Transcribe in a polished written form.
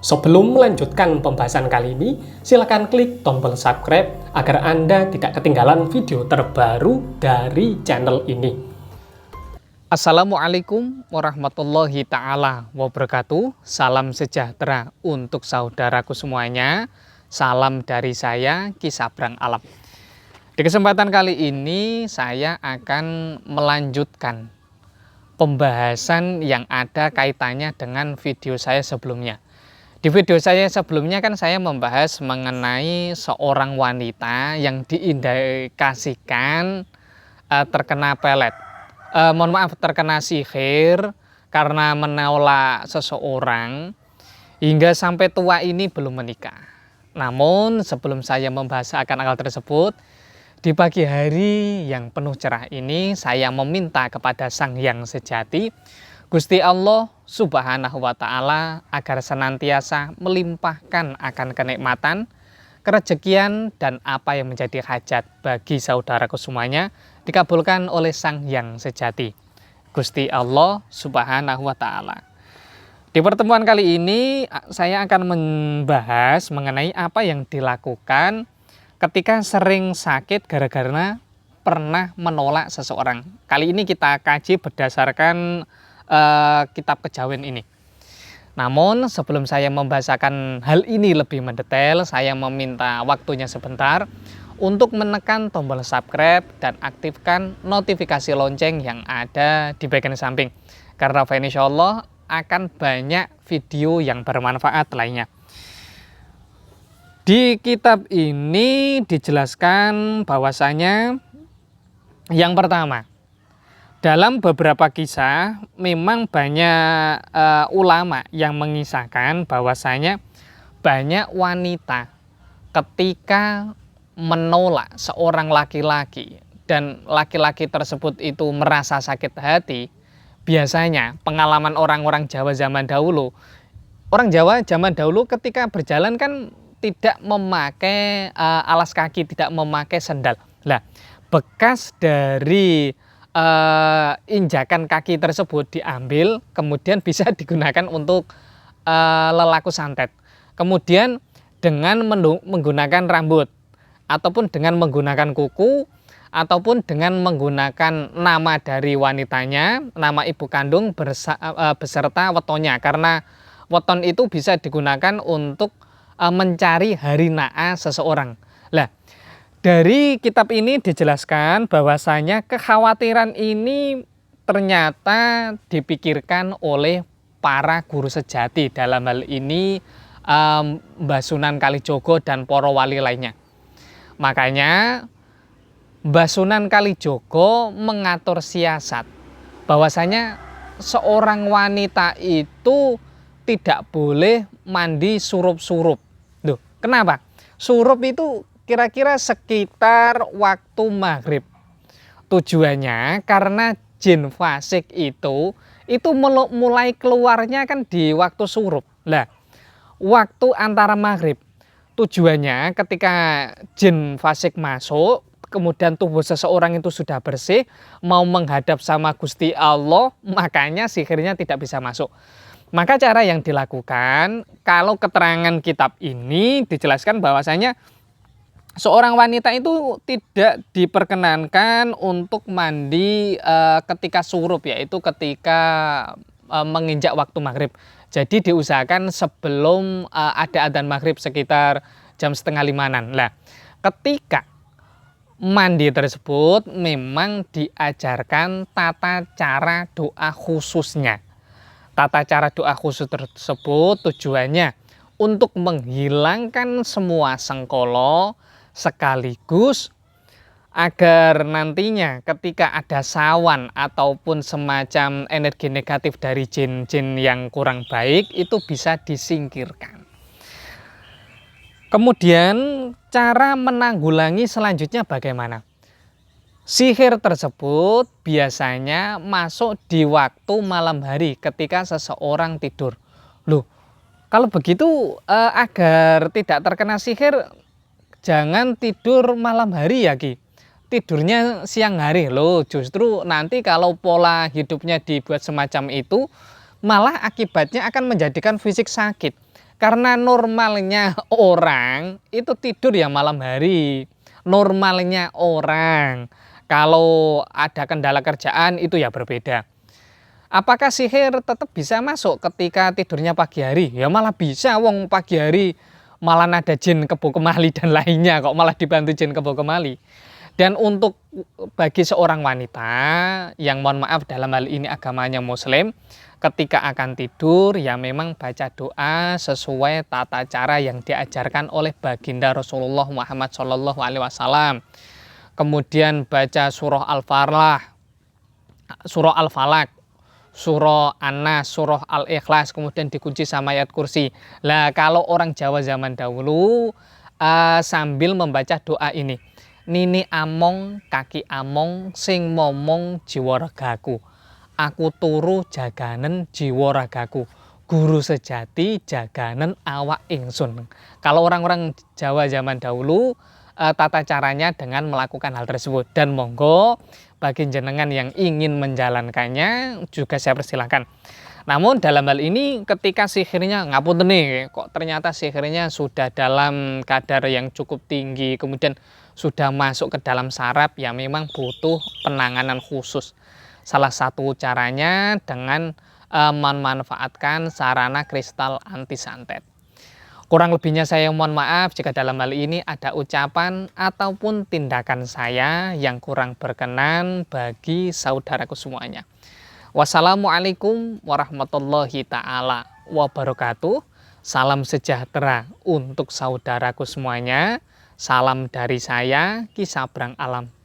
Sebelum melanjutkan pembahasan kali ini, silakan klik tombol subscribe agar Anda tidak ketinggalan video terbaru dari channel ini. Assalamualaikum warahmatullahi ta'ala wabarakatuh. Salam sejahtera untuk saudaraku semuanya. Salam dari saya, Ki Sabrang Alam. Di kesempatan kali ini saya akan melanjutkan pembahasan yang ada kaitannya dengan video saya sebelumnya. Di video saya sebelumnya kan saya membahas mengenai seorang wanita yang diindikasikan terkena pelet. Terkena sihir karena menolak seseorang hingga sampai tua ini belum menikah. Namun sebelum saya membahas akan hal tersebut, di pagi hari yang penuh cerah ini saya meminta kepada Sang Hyang Sejati, Gusti Allah Subhanahu wa Ta'ala, agar senantiasa melimpahkan akan kenikmatan, kerejekian, dan apa yang menjadi hajat bagi saudaraku semuanya dikabulkan oleh Sang Hyang Sejati, Gusti Allah Subhanahu wa Ta'ala. Di pertemuan kali ini saya akan membahas mengenai apa yang dilakukan ketika sering sakit gara-gara pernah menolak seseorang. Kali ini kita kaji berdasarkan kitab kejawen ini. Namun sebelum saya membahasakan hal ini lebih mendetail, saya meminta waktunya sebentar untuk menekan tombol subscribe dan aktifkan notifikasi lonceng yang ada di bagian samping, karena insya Allah akan banyak video yang bermanfaat lainnya. Di kitab ini dijelaskan bahwasanya yang pertama, dalam beberapa kisah memang banyak ulama yang mengisahkan bahwasanya banyak wanita ketika menolak seorang laki-laki dan laki-laki tersebut itu merasa sakit hati. Biasanya pengalaman orang-orang Jawa zaman dahulu, orang Jawa zaman dahulu ketika berjalan kan tidak memakai alas kaki, tidak memakai sendal. Lah, bekas dari injakan kaki tersebut diambil, kemudian bisa digunakan untuk lelaku santet. Kemudian dengan menggunakan rambut, ataupun dengan menggunakan kuku, ataupun dengan menggunakan nama dari wanitanya, nama ibu kandung beserta wetonnya. Karena weton itu bisa digunakan untuk mencari hari naas seseorang. Lah, dari kitab ini dijelaskan bahwasanya kekhawatiran ini ternyata dipikirkan oleh para guru sejati, dalam hal ini Mbah Sunan Kalijogo dan para wali lainnya. Makanya Mbah Sunan Kalijogo mengatur siasat bahwasanya seorang wanita itu tidak boleh mandi surup-surup. Duh, kenapa? Surup itu kira-kira sekitar waktu maghrib. Tujuannya karena jin fasik itu mulai keluarnya kan di waktu surup. Lah, waktu antara maghrib. Tujuannya ketika jin fasik masuk, kemudian tubuh seseorang itu sudah bersih, mau menghadap sama Gusti Allah, makanya sihirnya tidak bisa masuk. Maka cara yang dilakukan, kalau keterangan kitab ini dijelaskan bahwasanya seorang wanita itu tidak diperkenankan untuk mandi ketika surup, yaitu ketika menginjak waktu maghrib. Jadi diusahakan sebelum ada adzan maghrib sekitar jam 4:30. Lah, ketika mandi tersebut memang diajarkan tata cara doa khususnya. Tata cara doa khusus tersebut tujuannya untuk menghilangkan semua sengkolo, sekaligus agar nantinya ketika ada sawan ataupun semacam energi negatif dari jin-jin yang kurang baik itu bisa disingkirkan. Kemudian cara menanggulangi selanjutnya bagaimana? Sihir tersebut biasanya masuk di waktu malam hari ketika seseorang tidur. Loh, kalau begitu agar tidak terkena sihir, jangan tidur malam hari ya Ki. Tidurnya siang hari. Loh, justru nanti kalau pola hidupnya dibuat semacam itu, malah akibatnya akan menjadikan fisik sakit. Karena normalnya orang itu tidur ya malam hari. Normalnya orang. Kalau ada kendala kerjaan itu ya berbeda. Apakah sihir tetap bisa masuk ketika tidurnya pagi hari? Ya malah bisa, wong pagi hari malah ada jin kebo kemali dan lainnya kok malah dibantu jin kebo kemali. Dan untuk bagi seorang wanita yang mohon maaf dalam hal ini agamanya muslim, ketika akan tidur ya memang baca doa sesuai tata cara yang diajarkan oleh baginda Rasulullah Muhammad SAW. Kemudian baca surah Al-Falaq, surah Al-Falaq, surah An-Nas, surah Al-Ikhlas, kemudian dikunci sama ayat kursi. Lah kalau orang Jawa zaman dahulu sambil membaca doa ini, Nini among kaki among sing momong jiwa ragaku, aku turu jaganen jiwa ragaku, guru sejati jaganen awak ingsun. Kalau orang-orang Jawa zaman dahulu tata caranya dengan melakukan hal tersebut, dan monggo bagi jenengan yang ingin menjalankannya juga saya persilahkan. Namun dalam hal ini ketika sihirnya ngapunten nih, kok ternyata sihirnya sudah dalam kadar yang cukup tinggi, kemudian sudah masuk ke dalam saraf, ya memang butuh penanganan khusus. Salah satu caranya dengan memanfaatkan sarana kristal anti santet. Kurang lebihnya saya mohon maaf jika dalam hal ini ada ucapan ataupun tindakan saya yang kurang berkenan bagi saudaraku semuanya. Wassalamualaikum warahmatullahi ta'ala wabarakatuh. Salam sejahtera untuk saudaraku semuanya. Salam dari saya, Ki Sabrang Alam.